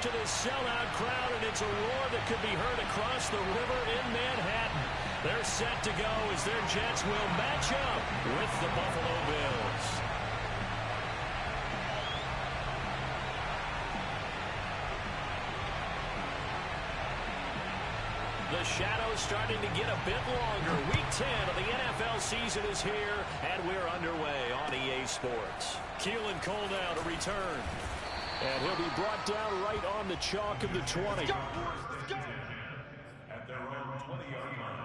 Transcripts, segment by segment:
To this sellout crowd, and it's a roar that could be heard across the river in Manhattan. They're set to go as their Jets will match up with the Buffalo Bills. The shadow's starting to get a bit longer. Week 10 of the NFL season is here, and we're underway on EA Sports. Keelan Cole now to return. And he'll be brought down right on the chalk of the 20. Let's go. At their own 20-yard line.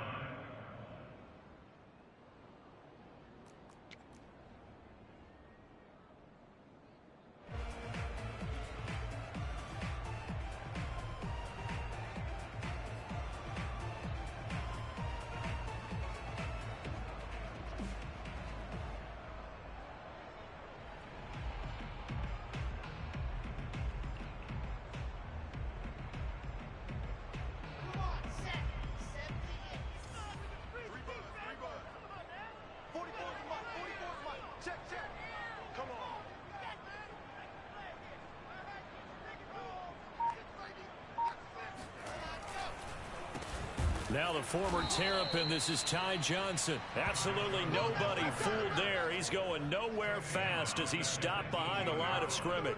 Now the former Terrapin, this is Ty Johnson. Absolutely nobody fooled there. He's going nowhere fast as he stopped behind the line of scrimmage.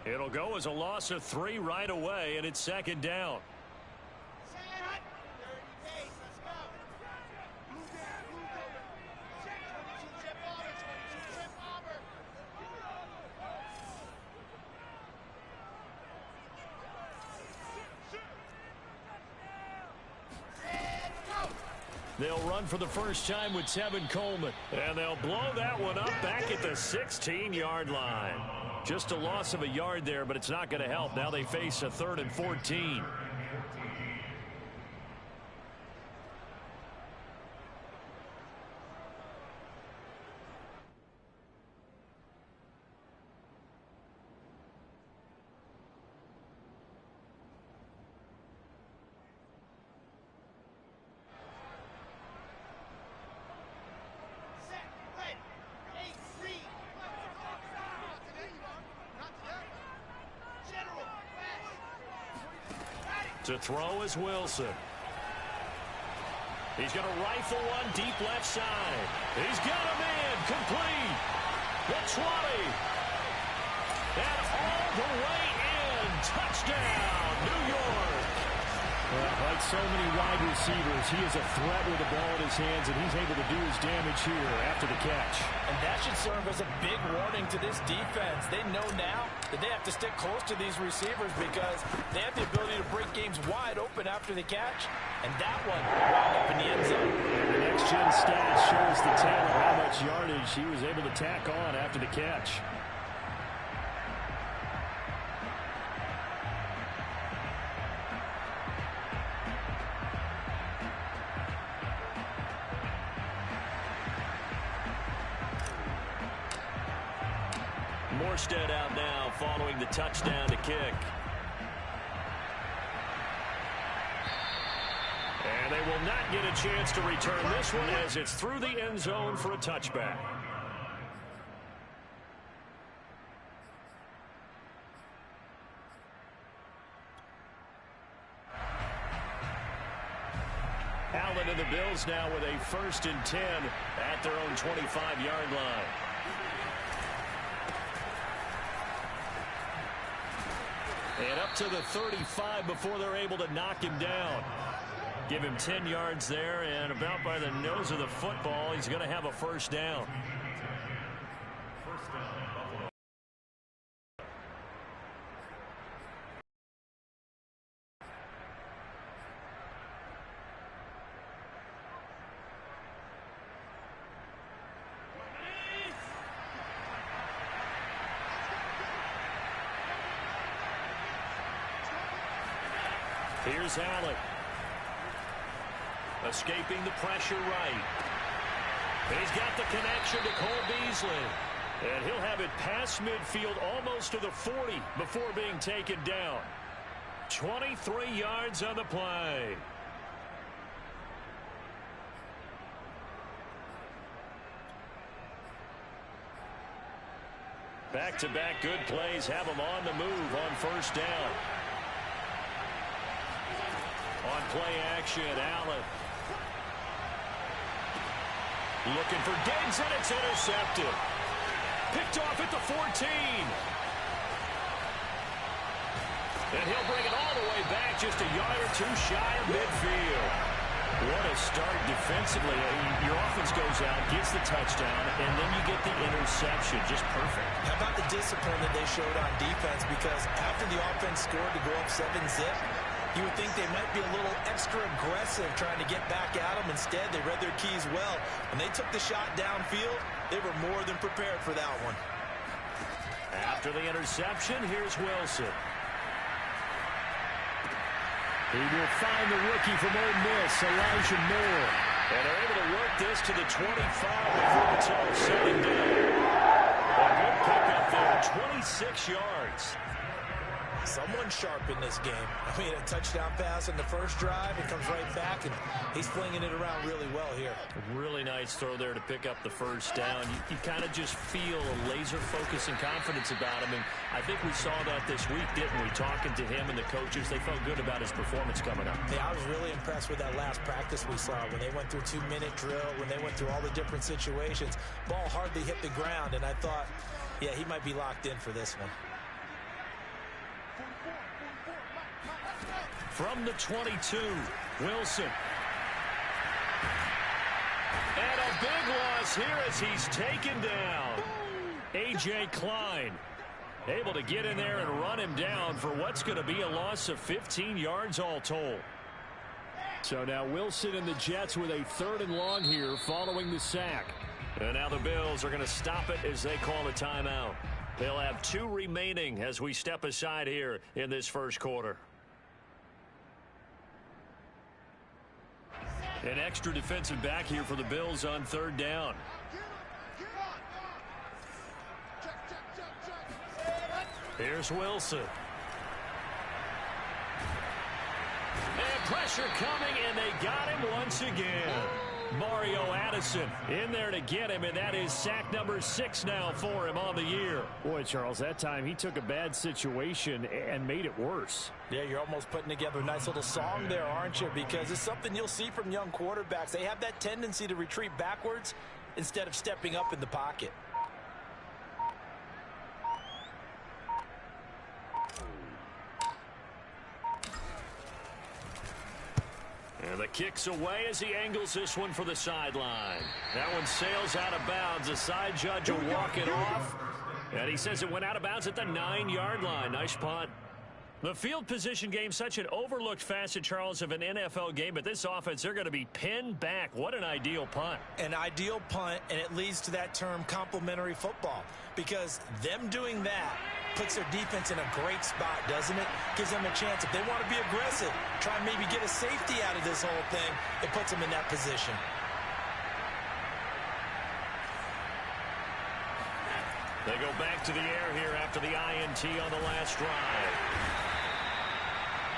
It'll go as a loss of 3 right away, and it's second down. They'll run for the first time with Tevin Coleman. And they'll blow that one up back at the 16-yard line. Just a loss of a yard there, but it's not going to help. Now they face a 3rd and 14. To throw is Wilson. He's going to rifle one deep left side. He's got him in. Complete. The 20. And all the way in. Touchdown, New York. Like so many wide receivers, he is a threat with the ball in his hands, and he's able to do his damage here after the catch. And that should serve as a big warning to this defense. They know now that they have to stick close to these receivers because they have the ability to break games wide open after the catch. And that one wound up in the end zone. And the next-gen stat shows the tale of how much yardage he was able to tack on after the catch. Morstead out now following the touchdown to kick. And they will not get a chance to return this one as it's through the end zone for a touchback. Allen and the Bills now with a 1st and 10 at their own 25-yard line. And up to the 35 before they're able to knock him down. Give him 10 yards there, and about by the nose of the football, he's going to have a first down. Here's Allen. Escaping the pressure right. He's got the connection to Cole Beasley. And he'll have it past midfield almost to the 40 before being taken down. 23 yards on the play. Back-to-back good plays have him on the move on first down. on play action. Allen. Looking for Diggs, and it's intercepted. Picked off at the 14. And he'll bring it all the way back, just a yard or two shy of midfield. What a start defensively. Your offense goes out, gets the touchdown, and then you get the interception. Just perfect. How about the discipline that they showed on defense? Because after the offense scored to go up 7-zip, you would think they might be a little extra aggressive trying to get back at them. Instead, they read their keys well. When they took the shot downfield, they were more than prepared for that one. After the interception, here's Wilson. He will find the rookie from Ole Miss, Elijah Moore. And they're able to work this to the 25 before it's all said and done. A good pickup there, 26 yards. Someone sharp in this game. I mean, a touchdown pass in the first drive. It comes right back, and he's flinging it around really well here. A really nice throw there to pick up the first down. You kind of just feel a laser focus and confidence about him, and I think we saw that this week, didn't we? Talking to him and the coaches, they felt good about his performance coming up. Yeah, I was really impressed with that last practice we saw when they went through 2-minute drill, when they went through all the different situations. Ball hardly hit the ground, and I thought, yeah, he might be locked in for this one. From the 22, Wilson. And a big loss here as he's taken down. A.J. Klein able to get in there and run him down for what's going to be a loss of 15 yards all told. So now Wilson and the Jets with a 3rd and long here following the sack. And now the Bills are going to stop it as they call a timeout. They'll have 2 remaining as we step aside here in this first quarter. An extra defensive back here for the Bills on 3rd down. Here's Wilson. And pressure coming, and they got him once again. Mario Addison in there to get him, and that is sack number 6 now for him on the year. Boy, Charles, that time he took a bad situation and made it worse. Yeah, you're almost putting together a nice little song there, aren't you? Because it's something you'll see from young quarterbacks. They have that tendency to retreat backwards instead of stepping up in the pocket. And the kick's away as he angles this one for the sideline. That one sails out of bounds. The side judge will walk it off. And he says it went out of bounds at the 9-yard line. Nice punt. The field position game, such an overlooked facet, Charles, of an NFL game. But this offense, they're going to be pinned back. What an ideal punt. An ideal punt, and it leads to that term complementary football. Because them doing that puts their defense in a great spot, doesn't it? Gives them a chance. If they want to be aggressive, try and maybe get a safety out of this whole thing, it puts them in that position. They go back to the air here after the INT on the last drive.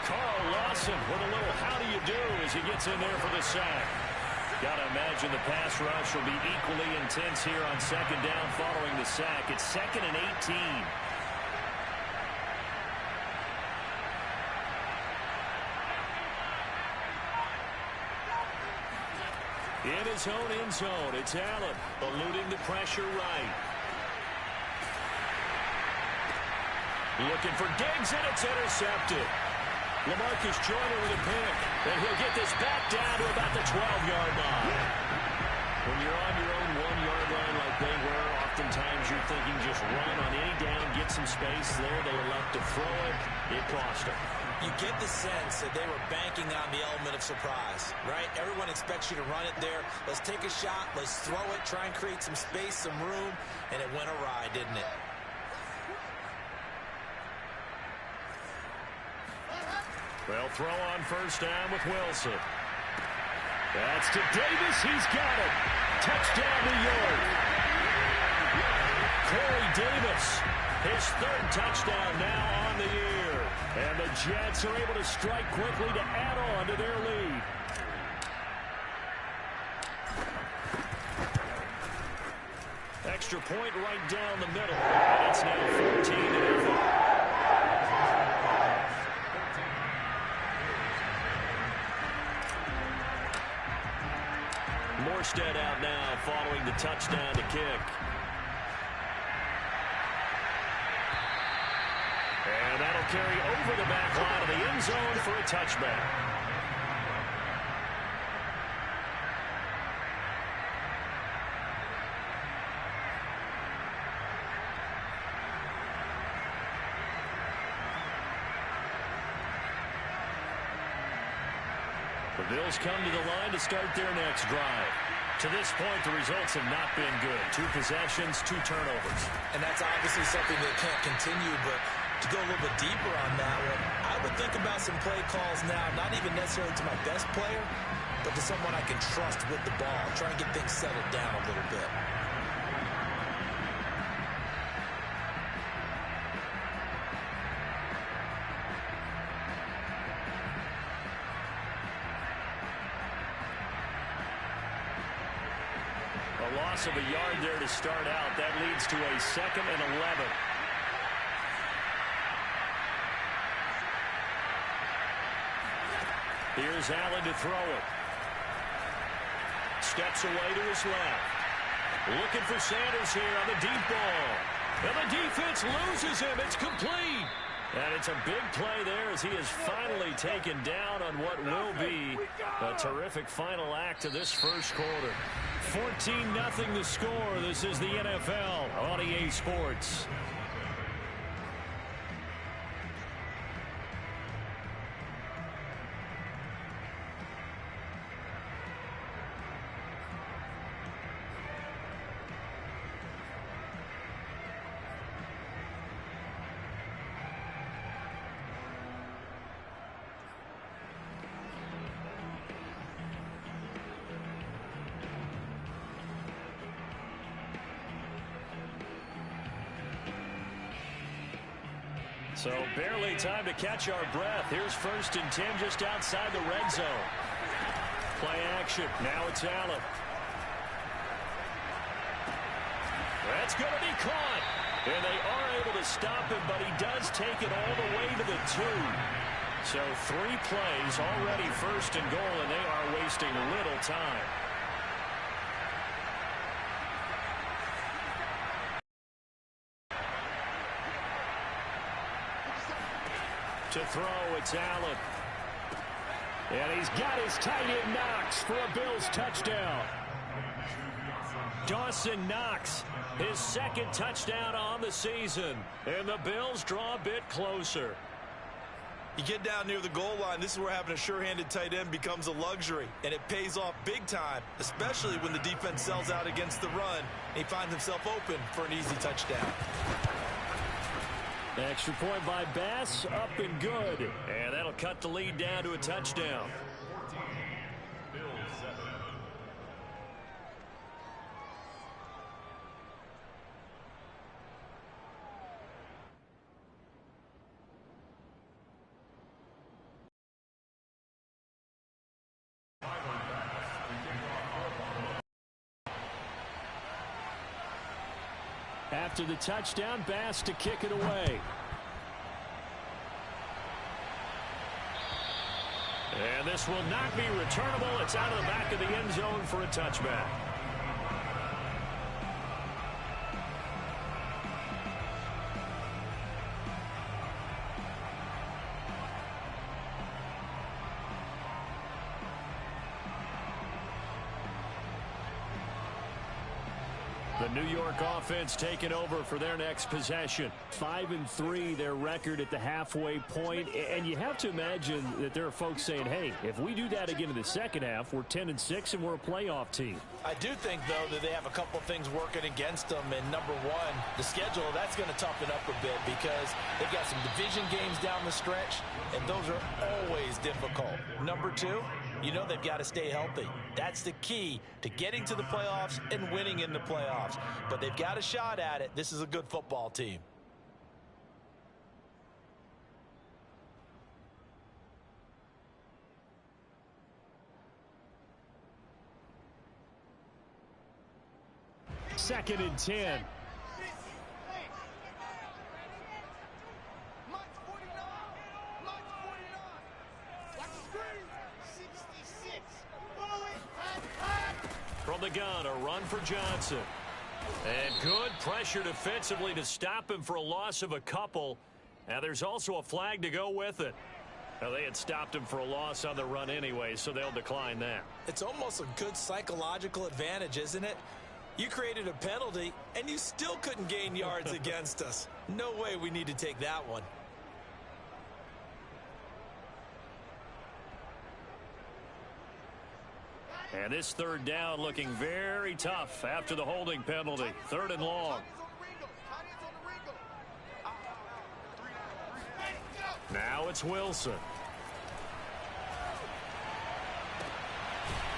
Carl Lawson with a little how do you do as he gets in there for the sack. Got to imagine the pass rush will be equally intense here on 2nd down following the sack. It's 2nd and 18. In his own end zone, it's Allen eluding the pressure right. Looking for Diggs, and it's intercepted. LaMarcus Joyner with a pick, and he'll get this back down to about the 12-yard line. When you're on your own 1-yard line like they were, oftentimes you're thinking just run on any down, get some space there. They elect to throw it. It cost them. You get the sense that they were banking on the element of surprise, right? Everyone expects you to run it there. Let's take a shot. Let's throw it. Try and create some space, some room. And it went awry, didn't it? They'll throw on 1st down with Wilson. That's to Davis. He's got it. Touchdown, New York. Corey Davis, his 3rd touchdown now on the year. And the Jets are able to strike quickly to add on to their lead. Extra point right down the middle. And it's now 14-0. Morstead out now following the touchdown to kick. And that'll carry over the back line of the end zone for a touchback. The Bills come to the line to start their next drive. To this point, the results have not been good. 2 possessions, 2 turnovers. And that's obviously something that can't continue, but to go a little bit deeper on that one, I would think about some play calls now, not even necessarily to my best player, but to someone I can trust with the ball, try and get things settled down a little bit. Loss of a yard there to start out. That leads to a 2nd and 11. Here's Allen to throw it. Steps away to his left. Looking for Sanders here on the deep ball. And the defense loses him. It's complete. And it's a big play there as he is finally taken down on what will be a terrific final act of this first quarter. 14-0 the score. This is the NFL on EA Sports. So barely time to catch our breath. Here's 1st and 10 just outside the red zone. Play action. Now it's Allen. That's going to be caught. And they are able to stop him, but he does take it all the way to the 2. So 3 plays already 1st and goal, and they are wasting little time. To throw, it's Allen. And he's got his tight end Knox for a Bills touchdown. Dawson Knox, his 2nd touchdown on the season. And the Bills draw a bit closer. You get down near the goal line, this is where having a sure-handed tight end becomes a luxury. And it pays off big time, especially when the defense sells out against the run. And he finds himself open for an easy touchdown. Extra point by Bass, up and good. And that'll cut the lead down to a touchdown. After the touchdown, Bass to kick it away. And this will not be returnable. It's out of the back of the end zone for a touchback. The New York offense taking over for their next possession. 5-3 their record at the halfway point. And you have to imagine that there are folks saying, hey, if we do that again in the second half, we're 10-6 and we're a playoff team. I do think, though, that they have a couple things working against them. And number one, the schedule, that's going to toughen up a bit because they've got some division games down the stretch, and those are always difficult. Number two, you know they've got to stay healthy. That's the key to getting to the playoffs and winning in the playoffs. But they've got a shot at it. This is a good football team. Second and 10. From From the gun, a run for Johnson. And good pressure defensively to stop him for a loss of a couple. Now there's also a flag to go with it. Now, they had stopped him for a loss on the run anyway, so they'll decline that. It's almost a good psychological advantage, isn't it? You created a penalty, and you still couldn't gain yards against us. No way we need to take that one. And this third down looking very tough after the holding penalty. 3rd and long. Now it's Wilson.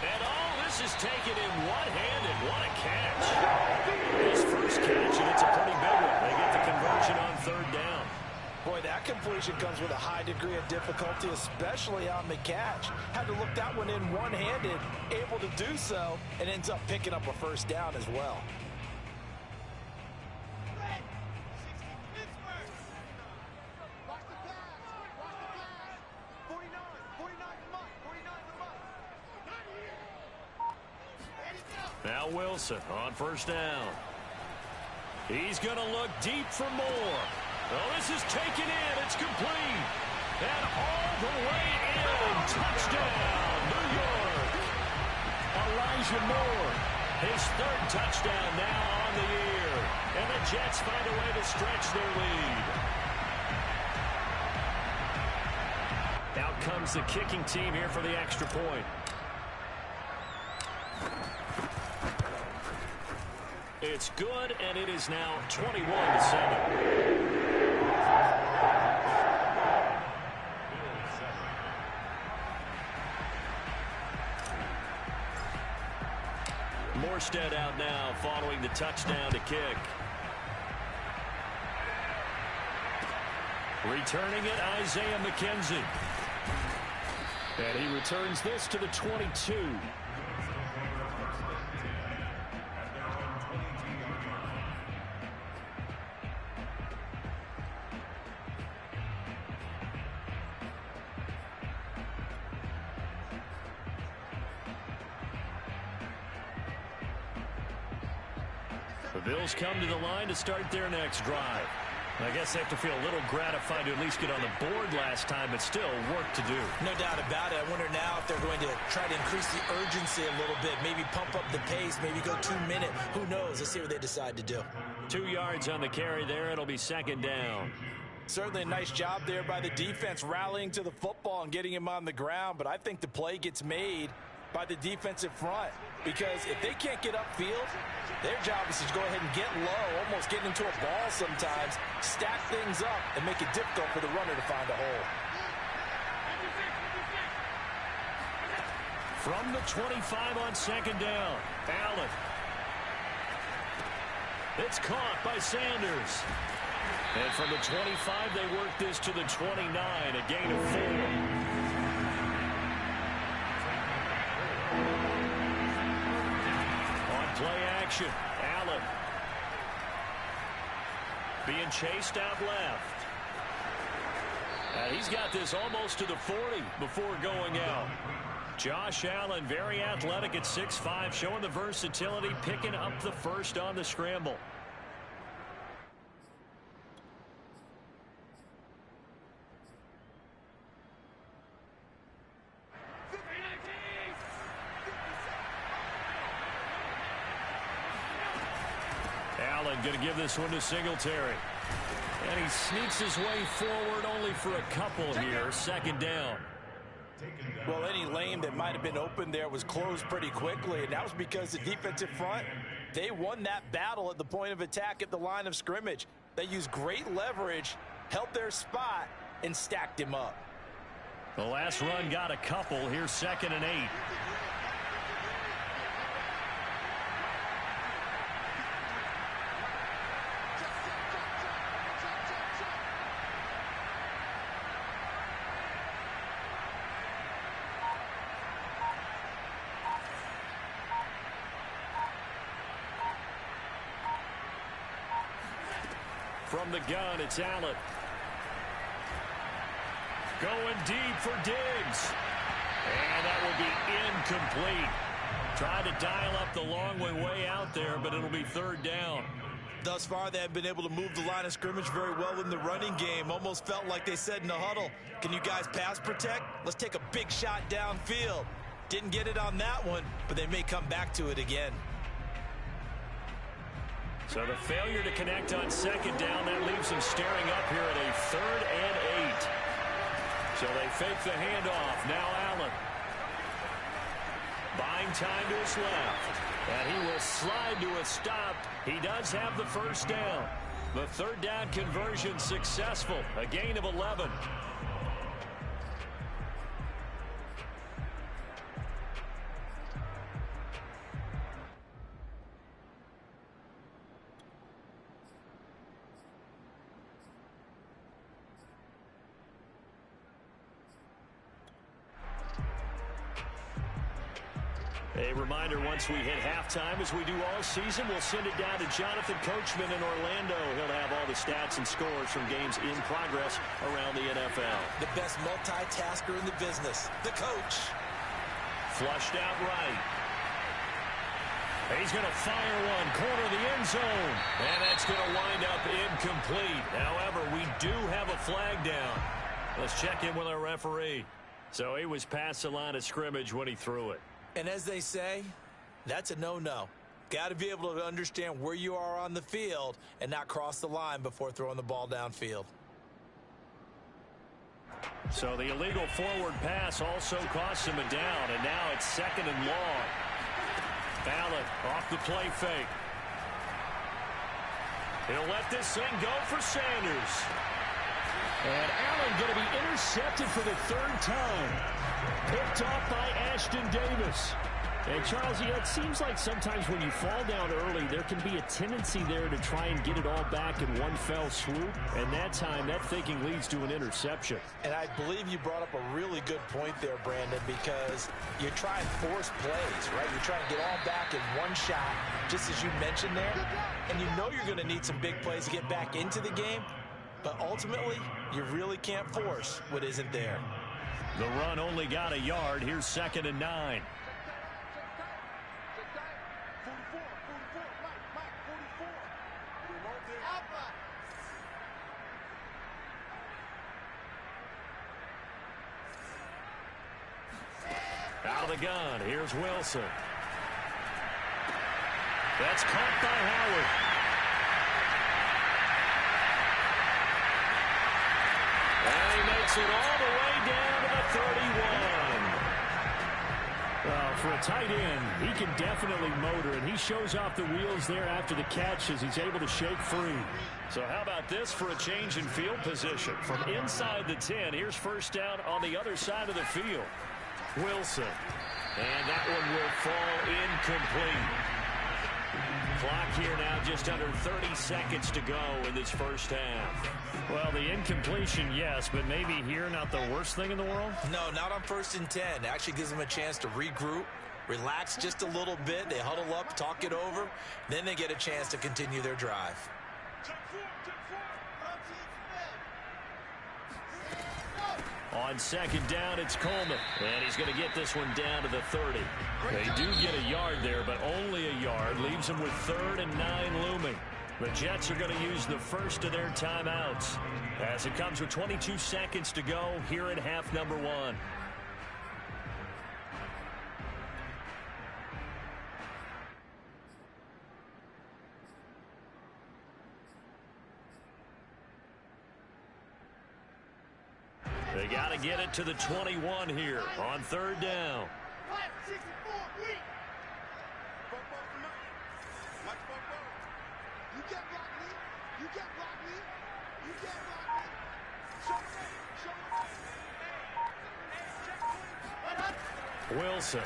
And all this is taken in one-handed. What a catch. His first catch, and it's a pretty big one. They get the conversion on 3rd down. Boy, that completion comes with a high degree of difficulty, especially on the catch. Had to look that one in one-handed, able to do so, and ends up picking up a 1st down as well. Now Wilson on 1st down. He's going to look deep for more. Oh, this is taken in. It's complete. And all the way in. Touchdown, New York. Elijah Moore. His 3rd touchdown now on the year. And the Jets find a way to stretch their lead. Out comes the kicking team here for the extra point. It's good, and it is now 21-7. Morstead out now following the touchdown to kick. Returning it, Isaiah McKenzie. And he returns this to the 22. The Bills come to the line to start their next drive. I guess they have to feel a little gratified to at least get on the board last time, but still work to do. No doubt about it. I wonder now if they're going to try to increase the urgency a little bit, maybe pump up the pace, maybe go 2-minute. Who knows? Let's see what they decide to do. 2 yards on the carry there. It'll be 2nd down. Certainly a nice job there by the defense rallying to the football and getting him on the ground, but I think the play gets made by the defensive front, because if they can't get upfield, their job is to go ahead and get low, almost get into a ball sometimes, stack things up, and make it difficult for the runner to find a hole. From the 25 on 2nd down, Allen. It's caught by Sanders. And from the 25, they work this to the 29, a gain of 4. Play action. Allen. Being chased out left. He's got this almost to the 40 before going out. Josh Allen, very athletic at 6'5", showing the versatility, picking up the 1st on the scramble. Going to give this one to Singletary. And he sneaks his way forward only for a couple here. 2nd down. Well, any lane that might have been open there was closed pretty quickly, and that was because the defensive front, they won that battle at the point of attack at the line of scrimmage. They used great leverage, held their spot, and stacked him up. The last run got a couple. Here's 2nd and 8. From the gun, it's Allen. Going deep for Diggs. And that will be incomplete. Tried to dial up the long way out there, but it'll be third down. Thus far, they have been able to move the line of scrimmage very well in the running game. Almost felt like they said in the huddle, can you guys pass protect? Let's take a big shot downfield. Didn't get it on that one, but they may come back to it again. So the failure to connect on second down, that leaves them staring up here at a 3rd and 8. So they fake the handoff. Now Allen. Buying time to his left. And he will slide to a stop. He does have the first down. The third down conversion successful. A gain of 11. A reminder, once we hit halftime, as we do all season, we'll send it down to Jonathan Coachman in Orlando. He'll have all the stats and scores from games in progress around the NFL. The best multitasker in the business, the coach. Flushed out right. He's going to fire one, corner of the end zone. And that's going to wind up incomplete. However, we do have a flag down. Let's check in with our referee. So he was past the line of scrimmage when he threw it. And as they say, that's a no-no. Got to be able to understand where you are on the field and not cross the line before throwing the ball downfield. So the illegal forward pass also cost him a down, and now it's 2nd and long. Allen off the play fake. He'll let this thing go for Sanders. And Allen going to be intercepted for the 3rd time. Picked off by Ashton Davis. And Charles, it seems like sometimes when you fall down early, there can be a tendency there to try and get it all back in one fell swoop. And that time, that thinking leads to an interception. And I believe you brought up a really good point there, Brandon, because you try and force plays, right? You try and get all back in one shot, just as you mentioned there. And you know you're going to need some big plays to get back into the game. But ultimately, you really can't force what isn't there. The run only got a yard. Here's 2nd and 9. Out of the gun. Here's Wilson. That's caught by Howard. And he makes it all the way down to the 31. Well, for a tight end, he can definitely motor, and he shows off the wheels there after the catch as he's able to shake free. So how about this for a change in field position? From inside the 10, here's first down on the other side of the field. Wilson. And that one will fall incomplete. Clock here now just under 30 seconds to go in this first half. Well, the incompletion, yes, but maybe here not the worst thing in the world? No, not on 1st and 10. It actually gives them a chance to regroup, relax just a little bit. They huddle up, talk it over. Then they get a chance to continue their drive. On 2nd down, it's Coleman. And he's going to get this one down to the 30. They do get a yard there, but only a yard. Leaves them with 3rd and 9 looming. The Jets are going to use the first of their timeouts as it comes with 22 seconds to go here at half number 1. They got to get it to the 21 here on 3rd down. Wilson.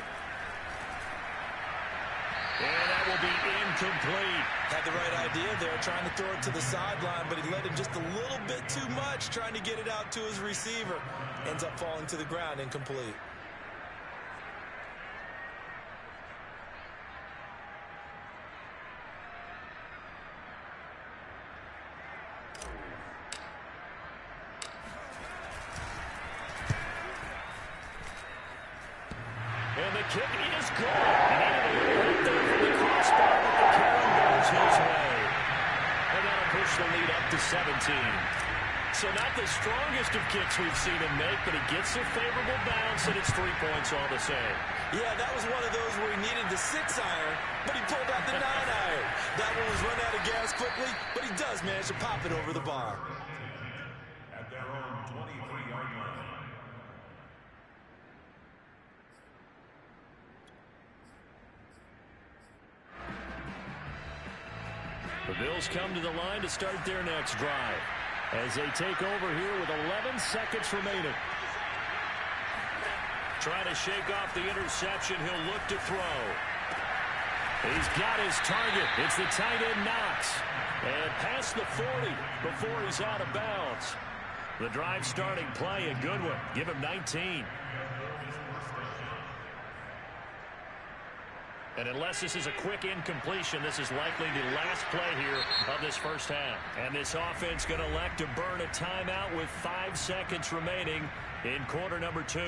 And that will be incomplete. Had the right idea there, trying to throw it to the sideline, but he let him just a little bit too much, trying to get it out to his receiver. Ends up falling to the ground, incomplete. And the kick is good. He needed a little help there from the crossbar, but the carry goes his way. And that'll push the lead up to 17. So not the strongest of kicks we've seen him make, but he gets a favorable bounce, and it's 3 points all the same. Yeah, that was one of those where he needed the 6-iron, but he pulled out the 9-iron. That one was run out of gas quickly, but he does manage to pop it over the bar. At their own 23-yard line. The Bills come to the line to start their next drive as they take over here with 11 seconds remaining. Trying to shake off the interception. He'll look to throw. He's got his target. It's the tight end Knox. And past the 40 before he's out of bounds. The drive starting play, a good one. Give him 19. And unless this is a quick incompletion, this is likely the last play here of this first half. And this offense going to elect to burn a timeout with 5 seconds remaining in quarter number 2.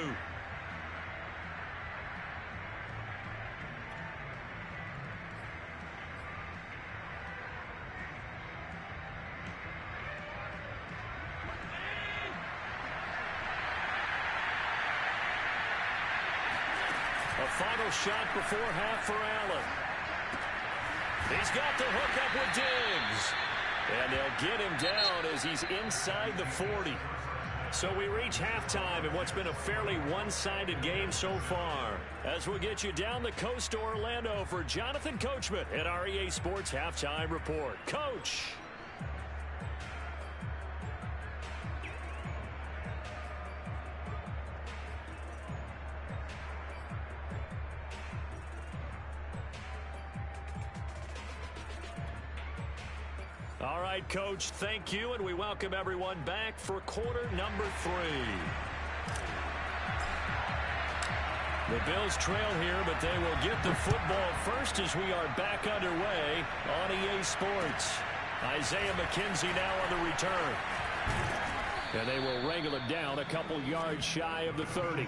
Final shot before half for Allen. He's got the hook up with Diggs. And they'll get him down as he's inside the 40. So we reach halftime in what's been a fairly one-sided game so far. As we'll get you down the coast to Orlando for Jonathan Coachman at our EA Sports Halftime Report. Coach. All right, Coach, thank you, and we welcome everyone back for quarter number 3. The Bills trail here, but they will get the football first as we are back underway on EA Sports. Isaiah McKenzie now on the return. And they will wrangle it down a couple yards shy of the 30.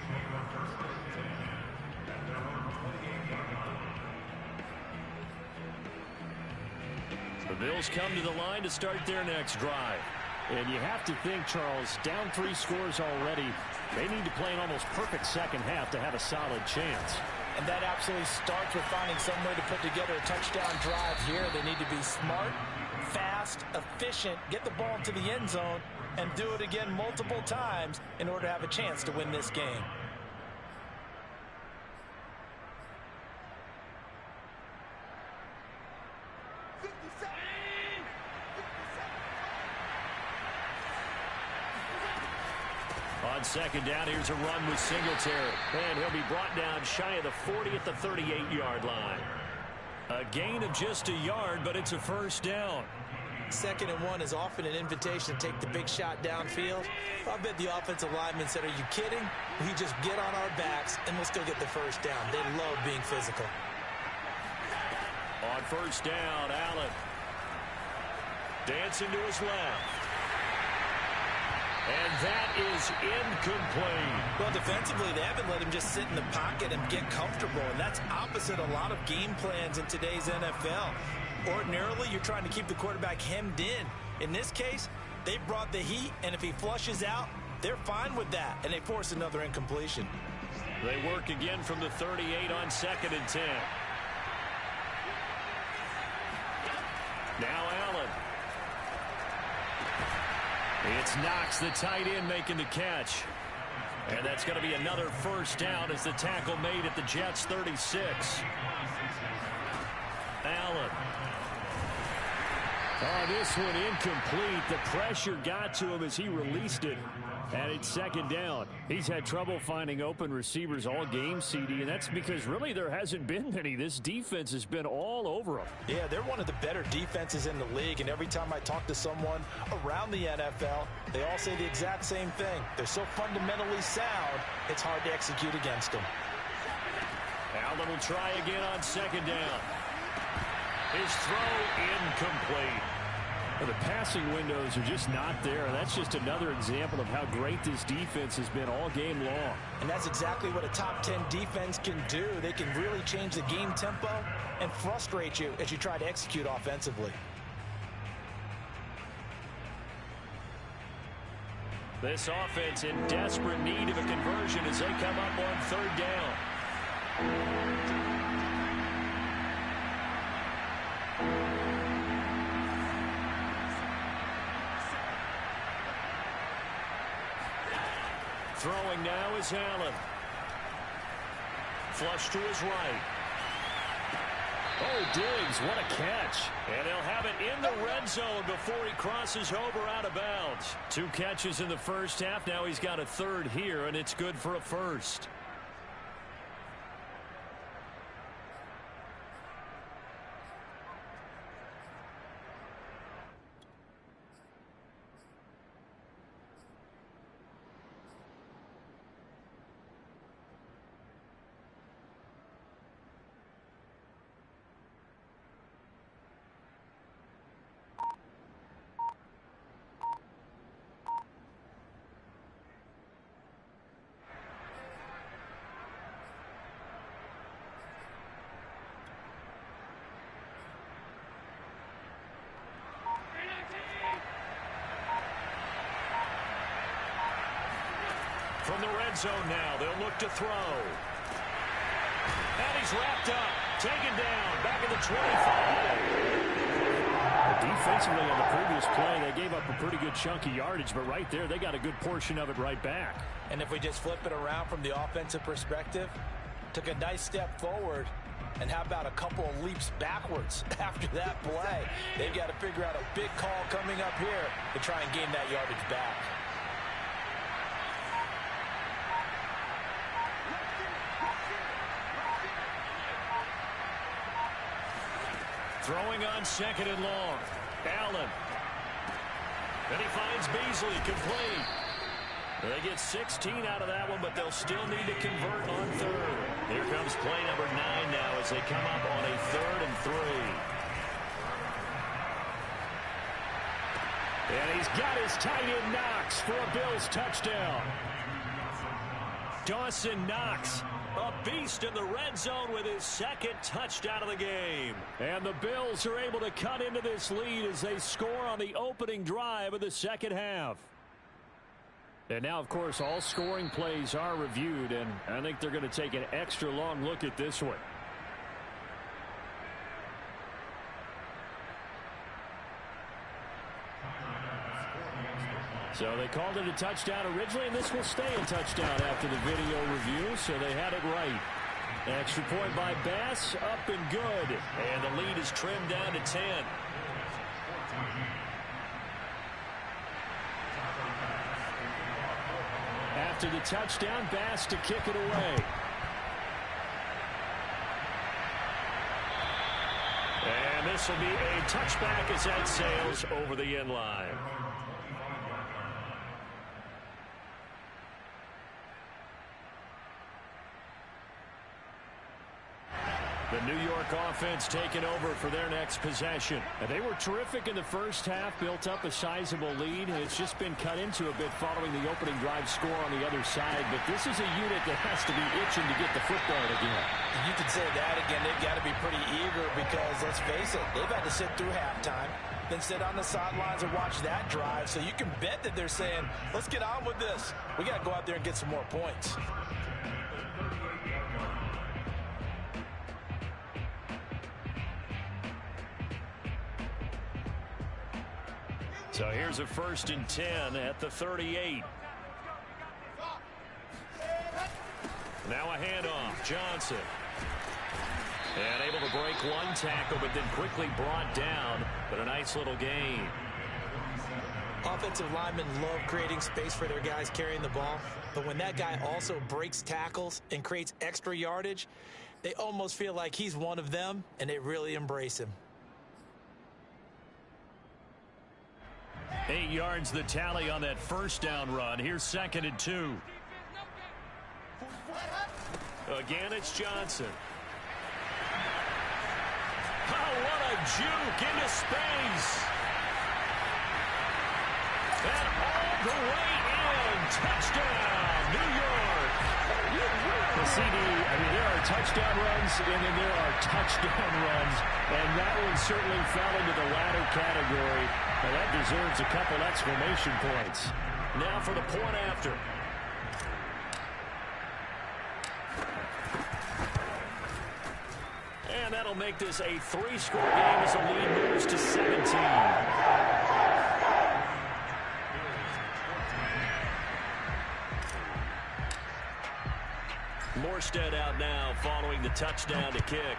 The Bills come to the line to start their next drive. And you have to think, Charles, down 3 scores already. They need to play an almost perfect second half to have a solid chance. And that absolutely starts with finding some way to put together a touchdown drive here. They need to be smart, fast, efficient, get the ball into the end zone, and do it again multiple times in order to have a chance to win this game. On second down, here's a run with Singletary. And he'll be brought down shy of the 40 at the 38-yard line. A gain of just a yard, but it's a first down. 2nd and 1 is often an invitation to take the big shot downfield. I bet the offensive lineman said, are you kidding? We just get on our backs, and we'll still get the first down. They love being physical. On first down, Allen. Dancing to his left. And that is incomplete. Well, defensively, they haven't let him just sit in the pocket and get comfortable, and that's opposite a lot of game plans in today's NFL. Ordinarily, you're trying to keep the quarterback hemmed in. In this case, they brought the heat, and if he flushes out, they're fine with that, and they force another incompletion. They work again from the 38 on 2nd and 10. Now Allen. It's Knox, the tight end, making the catch. And that's going to be another first down as the tackle made at the Jets' 36. Allen. Oh, this one incomplete. The pressure got to him as he released it. And it's 2nd down. He's had trouble finding open receivers all game, CD, and that's because really there hasn't been many. This defense has been all over them. Yeah, they're one of the better defenses in the league, and every time I talk to someone around the NFL, they all say the exact same thing. They're so fundamentally sound, it's hard to execute against them. Allen will try again on 2nd down. His throw incomplete. Well, the passing windows are just not there. That's just another example of how great this defense has been all game long. And that's exactly what a top 10 defense can do. They can really change the game tempo and frustrate you as you try to execute offensively. This offense in desperate need of a conversion as they come up on 3rd down. Throwing now is Allen. Flush to his right. Oh, Diggs, what a catch. And he'll have it in the red zone before he crosses over out of bounds. 2 catches in the first half. Now he's got a 3rd here, and it's good for a 1st. From the red zone now, they'll look to throw. And he's wrapped up, taken down, back at the 25. Defensively on the previous play, they gave up a pretty good chunk of yardage, but right there, they got a good portion of it right back. And if we just flip it around from the offensive perspective, took a nice step forward, and how about a couple of leaps backwards after that play? They've got to figure out a big call coming up here to try and gain that yardage back. Throwing on 2nd and long. Allen. Then he finds Beasley complete. They get 16 out of that one, but they'll still need to convert on 3rd. Here comes play number 9 now as they come up on a 3rd and 3. And he's got his tight end Knox for a Bills touchdown. Dawson Knox, a beast in the red zone with his 2nd touchdown of the game. And the Bills are able to cut into this lead as they score on the opening drive of the 2nd half. And now, of course, all scoring plays are reviewed, and I think they're going to take an extra long look at this one. So they called it a touchdown originally, and this will stay a touchdown after the video review, so they had it right. Extra point by Bass, up and good. And the lead is trimmed down to 10. After the touchdown, Bass to kick it away. And this will be a touchback as that sails over the end line. The New York offense taking over for their next possession. And they were terrific in the first half, built up a sizable lead. It's just been cut into a bit following the opening drive score on the other side. But this is a unit that has to be itching to get the football again. You could say that again. They've got to be pretty eager because, let's face it, they've had to sit through halftime, then sit on the sidelines and watch that drive. So you can bet that they're saying, let's get on with this. We got to go out there and get some more points. So here's a 1st and 10 at the 38. Now a handoff. Johnson. And able to break one tackle, but then quickly brought down. But a nice little gain. Offensive linemen love creating space for their guys carrying the ball. But when that guy also breaks tackles and creates extra yardage, they almost feel like he's one of them, and they really embrace him. 8 yards the tally on that 1st down run. Here's 2nd and 2. Again, it's Johnson. Oh, what a juke into space. And all the way in. Touchdown, New York. The CD, I mean, there are touchdown runs, and then there are touchdown runs. And that one certainly fell into the latter category. And that deserves a couple exclamation points. Now for the point after. And that'll make this a 3-score game as the lead moves to 17. Morstead out now following the touchdown to kick.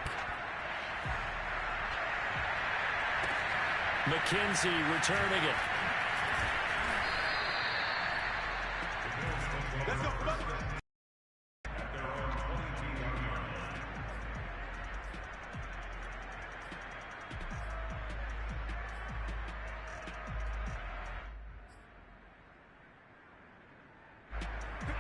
McKenzie returning it.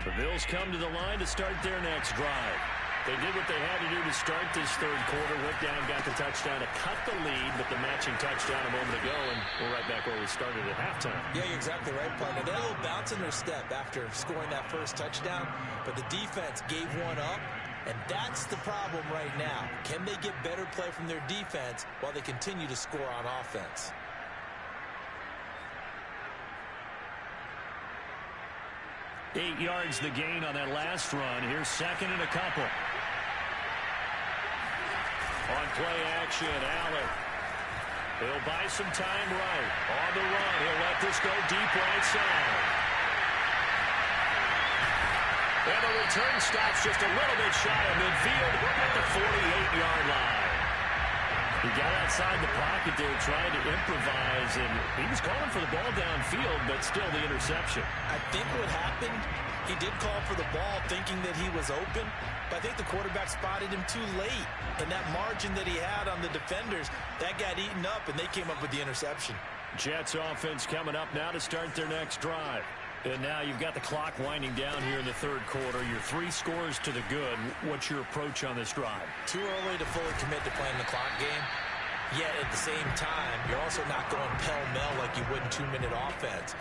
The Bills come to the line to start their next drive. They did what they had to do to start this third quarter. Went down, got the touchdown to cut the lead, but the matching touchdown a moment ago, and we're right back where we started at halftime. Yeah, you're exactly right, partner. They had a little bounce in their step after scoring that first touchdown, but the defense gave one up, and that's the problem right now. Can they get better play from their defense while they continue to score on offense? Eight yards the gain on that last run. Here's second and a couple. On play action, Allen. He'll buy some time right. On the run, he'll let this go deep right side. And the return stops just a little bit shy of midfield at the 48-yard line. He got outside the pocket there trying to improvise, and he was calling for the ball downfield, but still the interception. I think what happened, he did call for the ball thinking that he was open, but I think the quarterback spotted him too late. And that margin that he had on the defenders, that got eaten up, and they came up with the interception. Jets offense coming up now to start their next drive. And now you've got the clock winding down here in the third quarter. You're 3 scores to the good. What's your approach on this drive? Too early to fully commit to playing the clock game. Yet at the same time, you're also not going pell-mell like you would in 2-minute offense.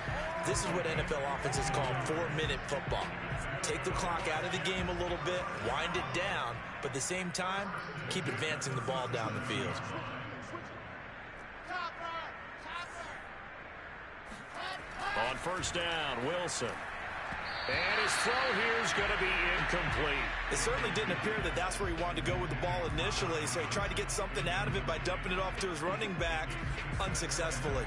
This is what NFL offenses call 4-minute football. Take the clock out of the game a little bit, wind it down, but at the same time, keep advancing the ball down the field. On first down, Wilson. And his throw here is going to be incomplete. It certainly didn't appear that that's where he wanted to go with the ball initially, so he tried to get something out of it by dumping it off to his running back unsuccessfully.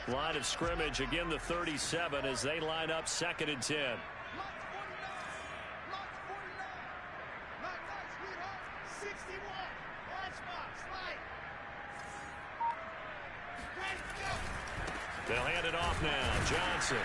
Line of scrimmage, again the 37 as they line up 2nd and 10. They'll hand it off now. Johnson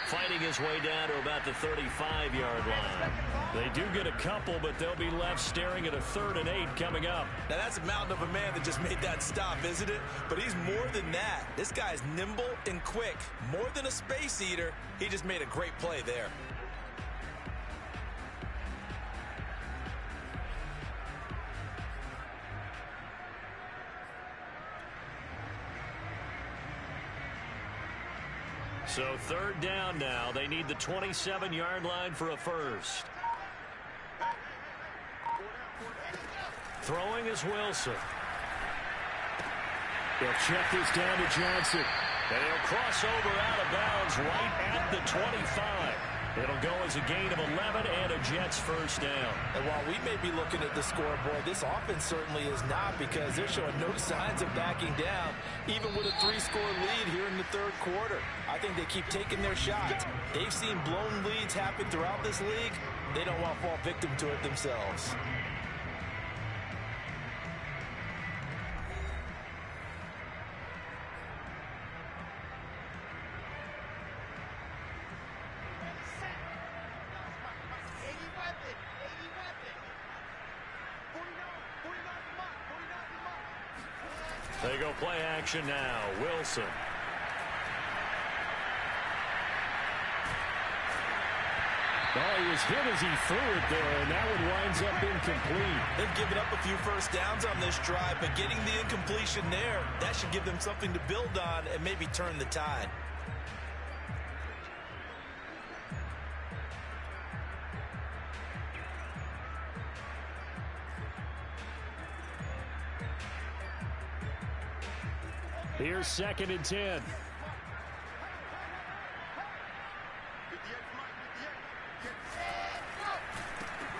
fighting his way down to about the 35-yard line. They do get a couple, but they'll be left staring at a 3rd and 8 coming up. Now, that's a mountain of a man that just made that stop, isn't it? But he's more than that. This guy's nimble and quick. More than a space eater, he just made a great play there. So 3rd down now. They need the 27-yard line for a first. Throwing is Wilson. They'll check this down to Johnson. And he'll cross over out of bounds right at the 25. It'll go as a gain of 11 and a Jets first down. And while we may be looking at the scoreboard, this offense certainly is not, because they're showing no signs of backing down, even with a 3-score lead here in the third quarter. I think they keep taking their shots. They've seen blown leads happen throughout this league. They don't want to fall victim to it themselves. They go play action now. Wilson. Oh, he was hit as he threw it there, and that one winds up incomplete. They've given up a few first downs on this drive, but getting the incompletion there, that should give them something to build on and maybe turn the tide. Here's 2nd and 10.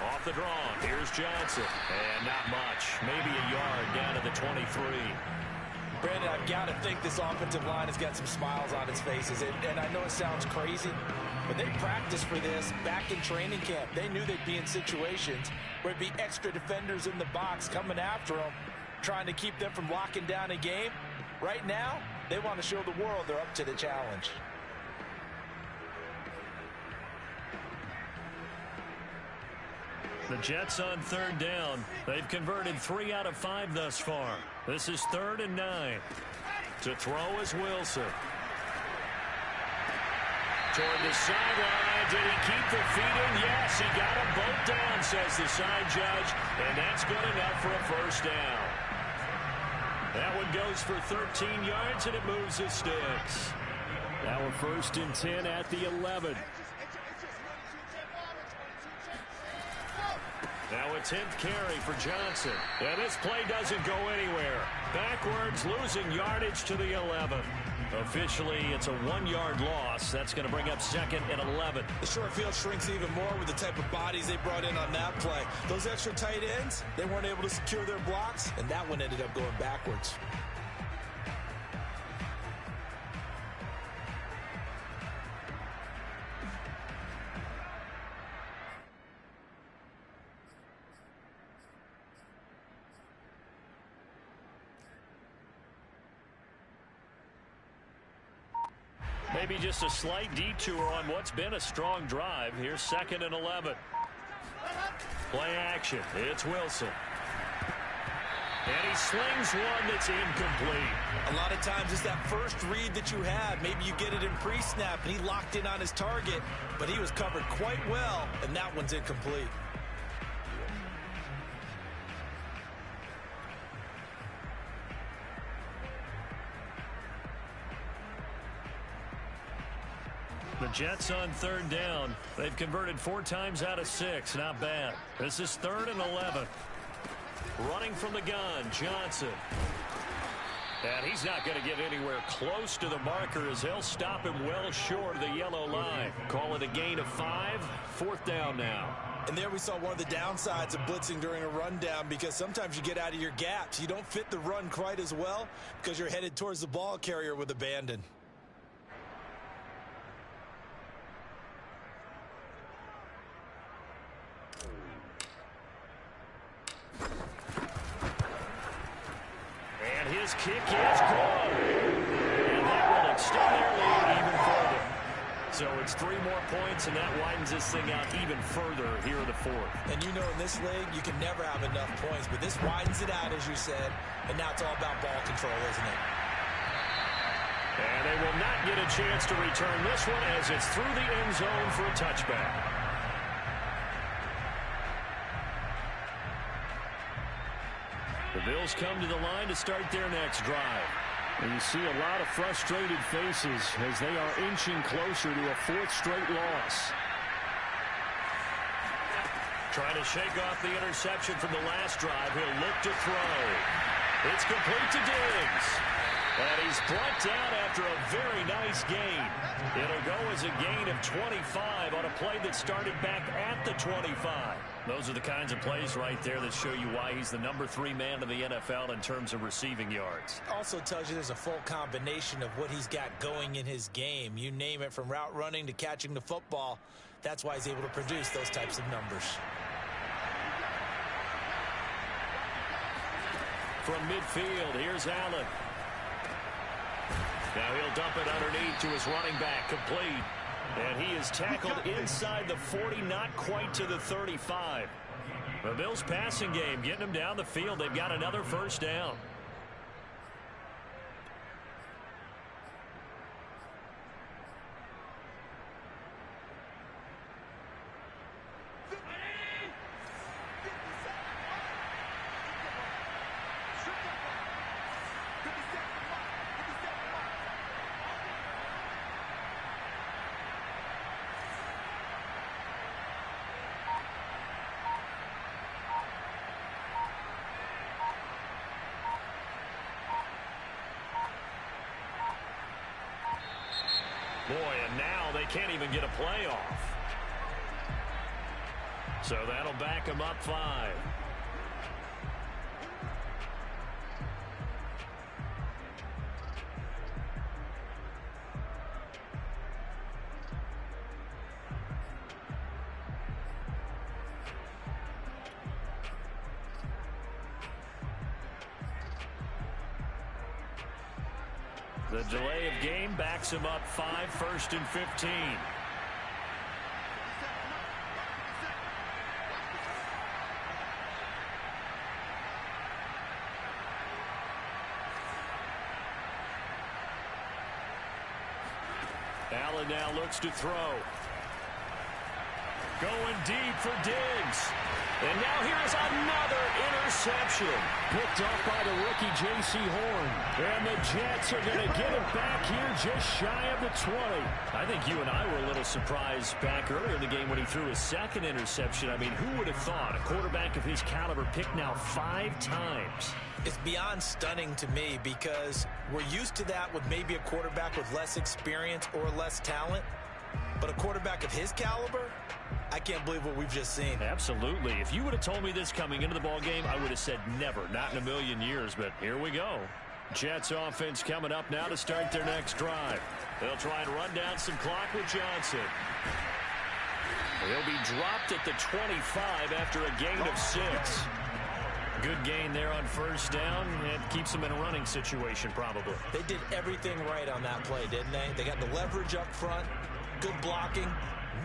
Off the draw. Here's Johnson. And not much. Maybe a yard down to the 23. Brandon, I've got to think this offensive line has got some smiles on its faces. And I know it sounds crazy, but they practiced for this back in training camp. They knew they'd be in situations where it'd be extra defenders in the box coming after them, trying to keep them from locking down a game. Right now, they want to show the world they're up to the challenge. The Jets on 3rd down. They've converted 3 out of 5 thus far. This is 3rd and 9. To throw is Wilson. Toward the sideline. Did he keep the feet in? Yes, he got them both down, says the side judge. And that's good enough for a first down. That one goes for 13 yards, and it moves the sticks. Now we're 1st and 10 at the 11. Now a 10th carry for Johnson. And this play doesn't go anywhere. Backwards, losing yardage to the 11. Officially, it's a 1-yard loss. That's going to bring up 2nd and 11. The short field shrinks even more with the type of bodies they brought in on that play. Those extra tight ends, they weren't able to secure their blocks, and that one ended up going backwards. Maybe just a slight detour on what's been a strong drive. Here's 2nd and 11. Play action. It's Wilson. And he slings one that's incomplete. A lot of times it's that first read that you have. Maybe you get it in pre-snap, and he locked in on his target, but he was covered quite well, and that one's incomplete. The Jets on 3rd down. They've converted 4 times out of 6. Not bad. This is 3rd and 11. Running from the gun, Johnson. And he's not going to get anywhere close to the marker as they'll stop him well short of the yellow line. Call it a gain of 5. 4th down now. And there we saw one of the downsides of blitzing during a rundown, because sometimes you get out of your gaps. You don't fit the run quite as well because you're headed towards the ball carrier with abandon. His kick is good. And that will extend their lead even further. So it's 3 more points, and that widens this thing out even further here in the 4th. And you know, in this league, you can never have enough points, but this widens it out, as you said, and now it's all about ball control, isn't it? And they will not get a chance to return this one as it's through the end zone for a touchback. The Bills come to the line to start their next drive. And you see a lot of frustrated faces as they are inching closer to a 4th straight loss. Trying to shake off the interception from the last drive. He'll look to throw. It's complete to Diggs. And he's brought down after a very nice gain. It'll go as a gain of 25 on a play that started back at the 25. Those are the kinds of plays right there that show you why he's the number 3 man in the NFL in terms of receiving yards. Also tells you there's a full combination of what he's got going in his game. You name it, from route running to catching the football. That's why he's able to produce those types of numbers. From midfield, here's Allen. Now he'll dump it underneath to his running back, complete. And he is tackled inside the 40, not quite to the 35. The Bills passing game, getting them down the field. They've got another first down. Boy, and now they can't even get a play off. So that'll back them up 5. The delay of game backs him up 5, 1st and 15. Allen now looks to throw. Going deep for Diggs. And now here's another interception. Picked off by the rookie J.C. Horn. And the Jets are going to get it back here just shy of the 20. I think you and I were a little surprised back earlier in the game when he threw his second interception. I mean, who would have thought a quarterback of his caliber picked now 5 times? It's beyond stunning to me because we're used to that with maybe a quarterback with less experience or less talent. But a quarterback of his caliber, I can't believe what we've just seen. Absolutely. If you would have told me this coming into the ball game, I would have said never, not in a million years. But here we go. Jets offense coming up now to start their next drive. They'll try and run down some clock with Johnson. He'll be dropped at the 25 after a gain of 6. Good gain there on 1st down, and keeps them in a running situation probably. They did everything right on that play, didn't they? They got the leverage up front, good blocking,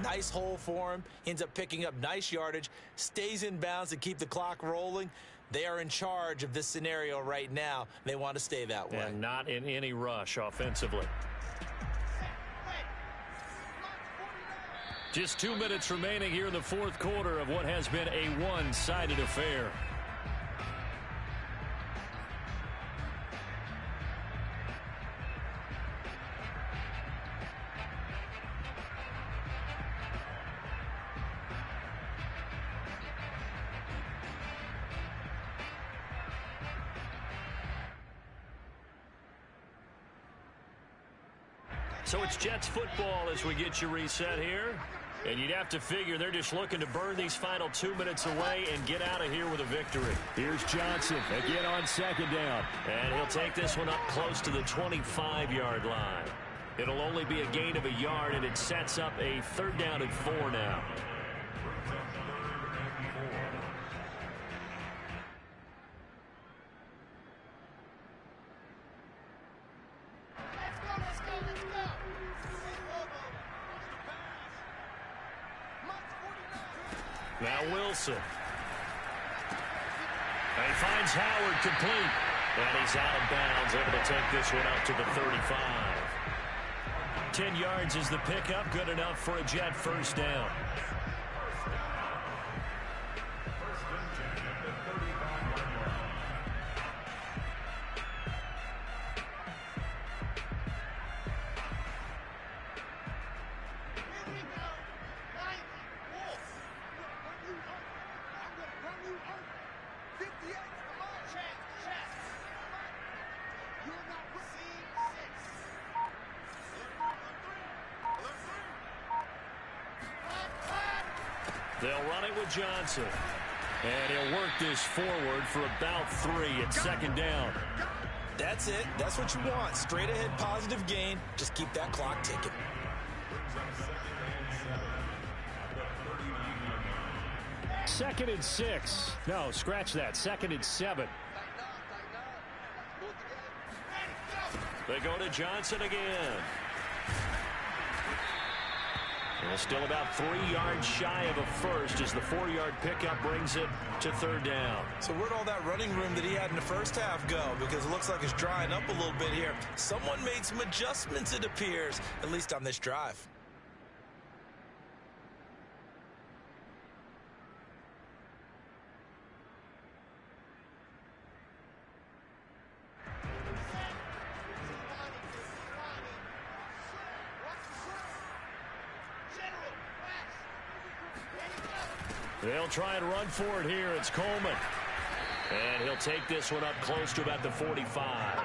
nice hole for him, ends up picking up nice yardage, stays in bounds to keep the clock rolling. They are in charge of this scenario right now. They want to stay that way. And not in any rush offensively. Just 2 minutes remaining here in the 4th quarter of what has been a one-sided affair. So it's Jets football as we get you reset here. And you'd have to figure they're just looking to burn these final 2 minutes away and get out of here with a victory. Here's Johnson again on 2nd down. And he'll take this one up close to the 25-yard line. It'll only be a gain of a yard, and it sets up a 3rd down and 4 now. Now Wilson. And he finds Howard complete. And he's out of bounds, able to take this one out to the 35. 10 yards is the pickup, good enough for a Jet 1st down. They'll run it with Johnson. And he'll work this forward for about 3 at 2nd down. That's it. That's what you want. Straight ahead positive gain. Just keep that clock ticking. Second and 6. No, scratch that. 2nd and 7. They go to Johnson again. And still about 3 yards shy of a first as the 4-yard pickup brings it to 3rd down. So where'd all that running room that he had in the first half go? Because it looks like it's drying up a little bit here. Someone made some adjustments, it appears, at least on this drive. They'll try and run for it here. It's Coleman. And he'll take this one up close to about the 45.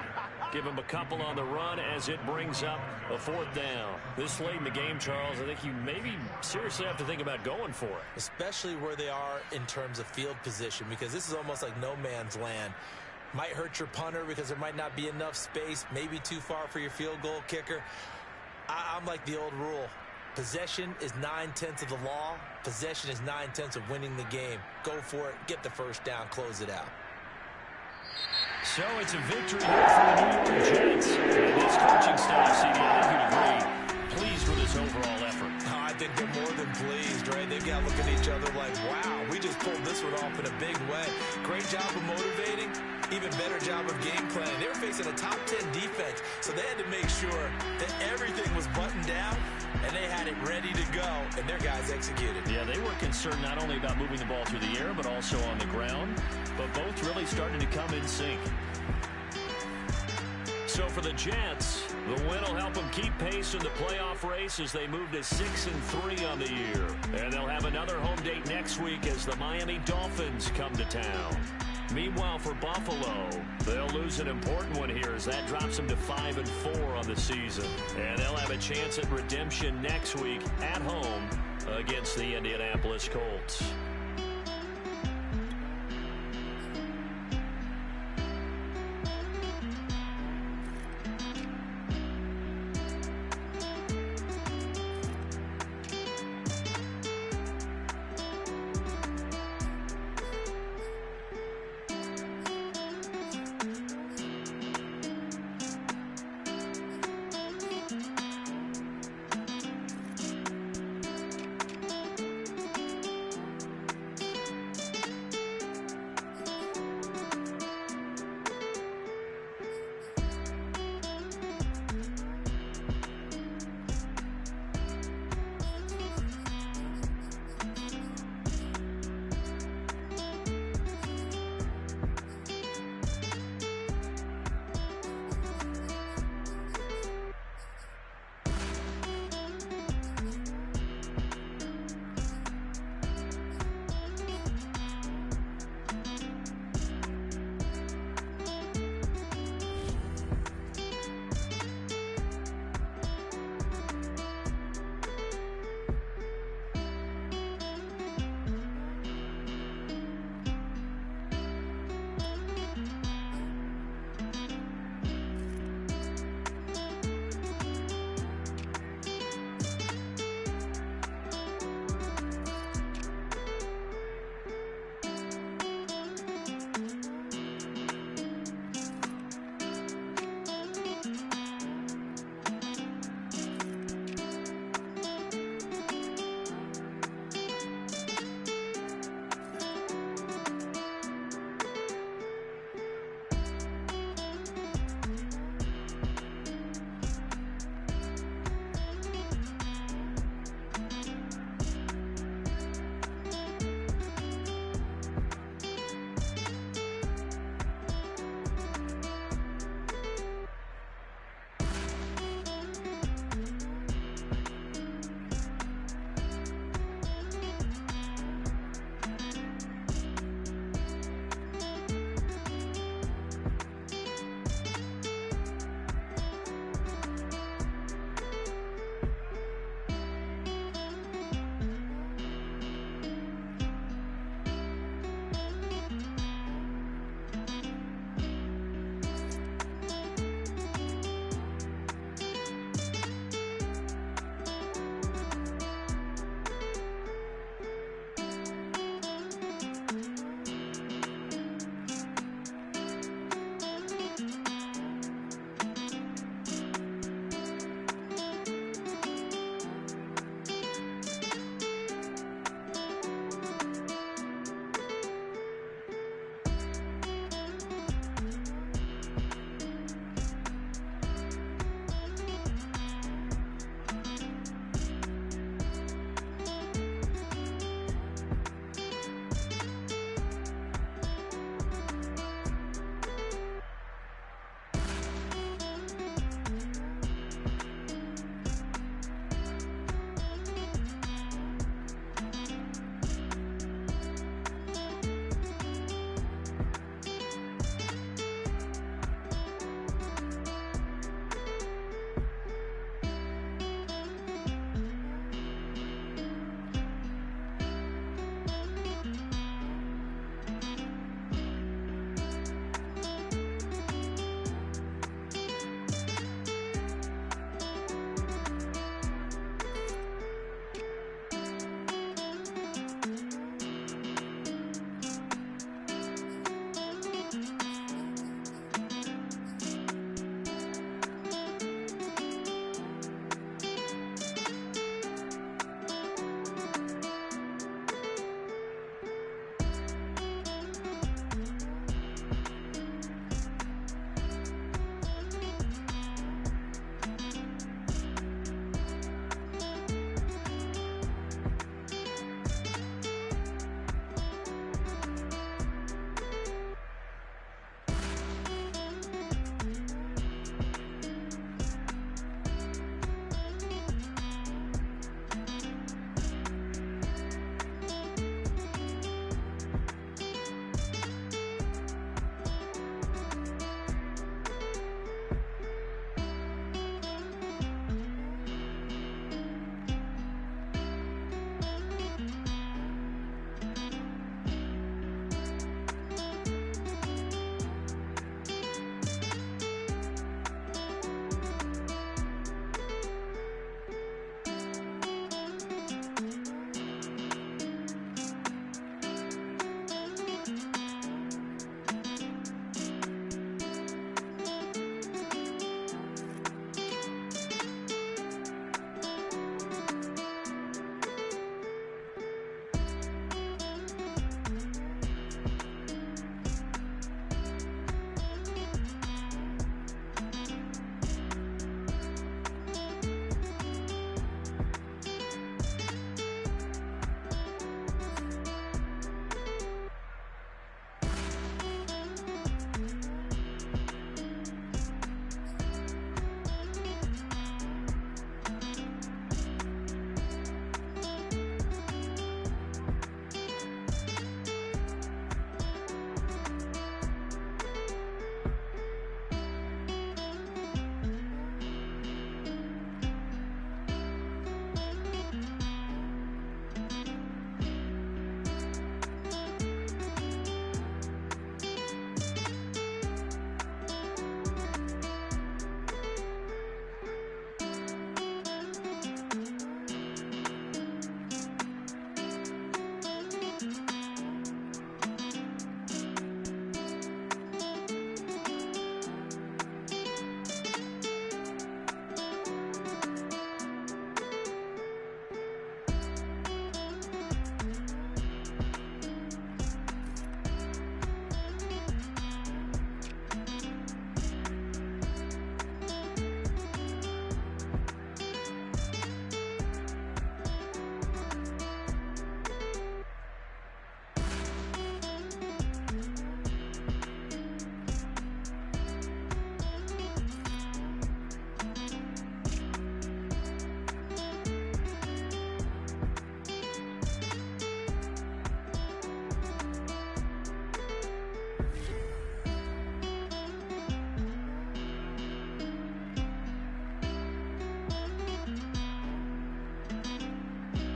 Give him a couple on the run as it brings up a 4th down. This late in the game, Charles, I think you maybe seriously have to think about going for it. Especially where they are in terms of field position, because this is almost like no man's land. Might hurt your punter because there might not be enough space, maybe too far for your field goal kicker. I'm like the old rule. Possession is 9/10 of the law. Possession is 9/10 of winning the game. Go for it, get the first down, close it out. So it's a victory here for the New York Jets. And this coaching staff, CD, I think you'd agree, pleased with this overall effort. Oh, I think they're more than pleased, right? They've got to look at each other like, wow, we just pulled this one off in a big way. Great job of motivating, even better job of game planning. They were facing a top 10 defense, so they had to make sure that everything was buttoned down, and they had it ready to go, and their guys executed. Yeah, they were concerned not only about moving the ball through the air, but also on the ground, but both really started to come in sync. So for the Jets, the win will help them keep pace in the playoff race as they move to 6-3 on the year. And they'll have another home date next week as the Miami Dolphins come to town. Meanwhile, for Buffalo, they'll lose an important one here as that drops them to 5-4 on the season. And they'll have a chance at redemption next week at home against the Indianapolis Colts.